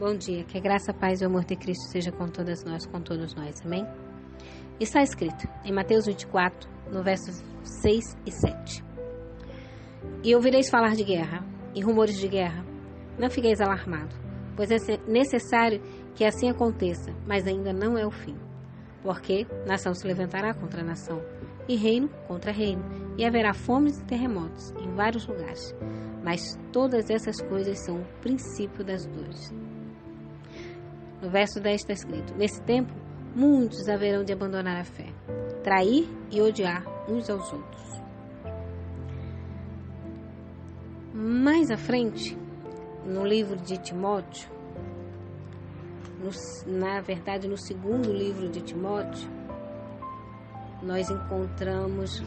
Bom dia, que a graça, a paz e o amor de Cristo seja com todas nós, com todos nós, amém? Está escrito em Mateus 24, no versos 6 e 7. E ouvireis falar de guerra e rumores de guerra. Não fiqueis alarmados, pois é necessário que assim aconteça, mas ainda não é o fim. Porque nação se levantará contra nação, e reino contra reino, e haverá fomes e terremotos em vários lugares. Mas todas essas coisas são o princípio das dores. No verso 10 está escrito: nesse tempo, muitos haverão de abandonar a fé, trair e odiar uns aos outros. Mais à frente, no livro de Timóteo, na verdade no segundo livro de Timóteo, nós encontramos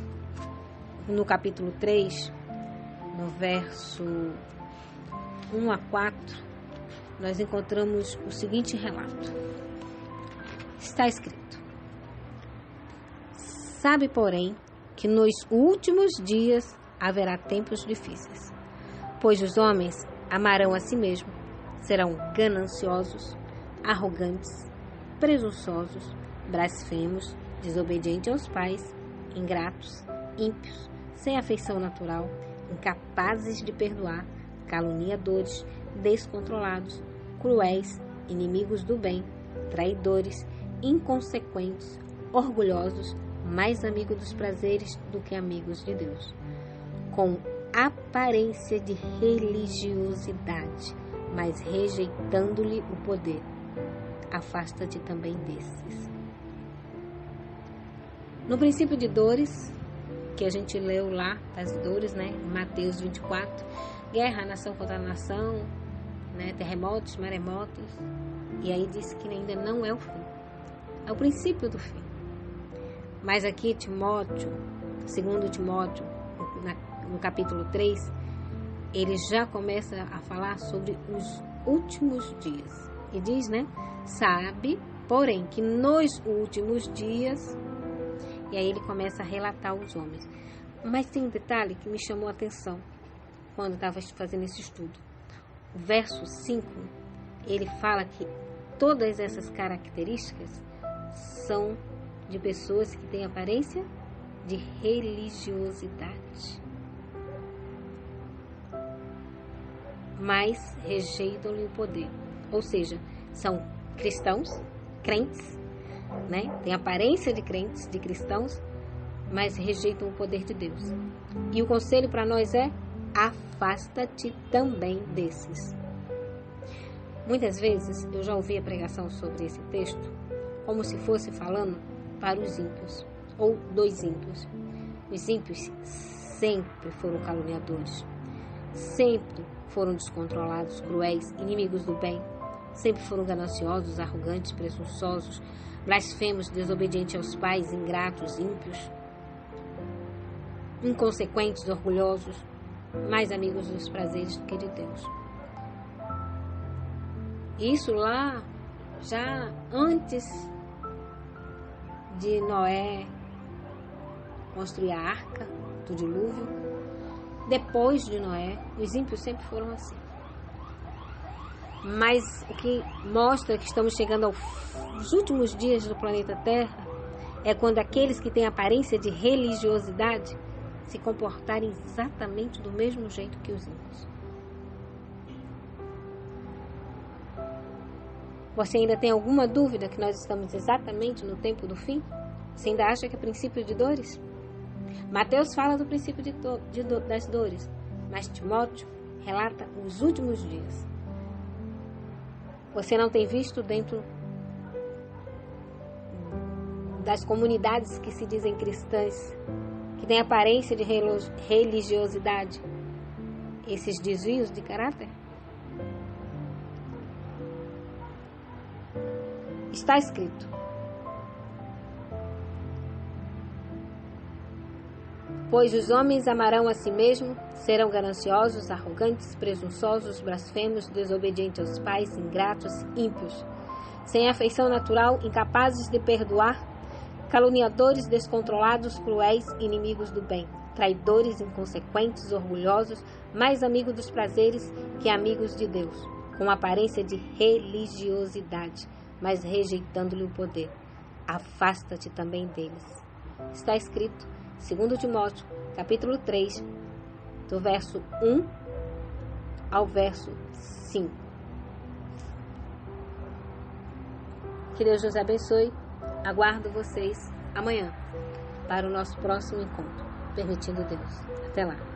no capítulo 3, no verso 1 a 4, nós encontramos o seguinte relato. Está escrito: sabe, porém, que nos últimos dias haverá tempos difíceis, pois os homens amarão a si mesmos, serão gananciosos, arrogantes, presunçosos, blasfemos, desobedientes aos pais, ingratos, ímpios, sem afeição natural, incapazes de perdoar, caluniadores, descontrolados, cruéis, inimigos do bem, traidores, inconsequentes, orgulhosos, mais amigos dos prazeres do que amigos de Deus, com aparência de religiosidade, mas rejeitando-lhe o poder. Afasta-te também desses. No princípio de dores, que a gente leu lá, das dores, né? Mateus 24, guerra, nação contra nação, né? Terremotos, maremotos. E aí diz que ainda não é o fim. É o princípio do fim. Mas aqui Timóteo, segundo Timóteo, no capítulo 3, ele já começa a falar sobre os últimos dias. E diz, né? Sabe, porém, que nos últimos dias... E aí ele começa a relatar os homens. Mas tem um detalhe que me chamou a atenção quando estava fazendo esse estudo. O verso 5, ele fala que todas essas características são de pessoas que têm aparência de religiosidade, mas rejeitam-lhe o poder. Ou seja, são cristãos, crentes, né? Tem aparência de crentes, de cristãos, mas rejeitam o poder de Deus. E o conselho para nós é: afasta-te também desses. Muitas vezes eu já ouvi a pregação sobre esse texto como se fosse falando para os ímpios, ou dos ímpios. Os ímpios sempre foram caluniadores, sempre foram descontrolados, cruéis, inimigos do bem, sempre foram gananciosos, arrogantes, presunçosos, blasfemos, desobedientes aos pais, ingratos, ímpios, inconsequentes, orgulhosos, mais amigos dos prazeres do que de Deus. Isso lá, já antes de Noé construir a arca do dilúvio, depois de Noé, os ímpios sempre foram assim. Mas o que mostra que estamos chegando aos últimos dias do planeta Terra é quando aqueles que têm aparência de religiosidade se comportarem exatamente do mesmo jeito que os ímpios. Você ainda tem alguma dúvida que nós estamos exatamente no tempo do fim? Você ainda acha que é princípio de dores? Mateus fala do princípio das dores, mas Timóteo relata os últimos dias. Você não tem visto dentro das comunidades que se dizem cristãs, que têm aparência de religiosidade, esses desvios de caráter? Está escrito: pois os homens amarão a si mesmos, serão gananciosos, arrogantes, presunçosos, blasfemos, desobedientes aos pais, ingratos, ímpios, sem afeição natural, incapazes de perdoar, caluniadores, descontrolados, cruéis, inimigos do bem, traidores, inconsequentes, orgulhosos, mais amigos dos prazeres que amigos de Deus, com aparência de religiosidade, mas rejeitando-lhe o poder. Afasta-te também deles. Está escrito, 2 Timóteo, capítulo 3, do verso 1 ao verso 5. Que Deus nos abençoe. Aguardo vocês amanhã para o nosso próximo encontro, permitindo Deus. Até lá.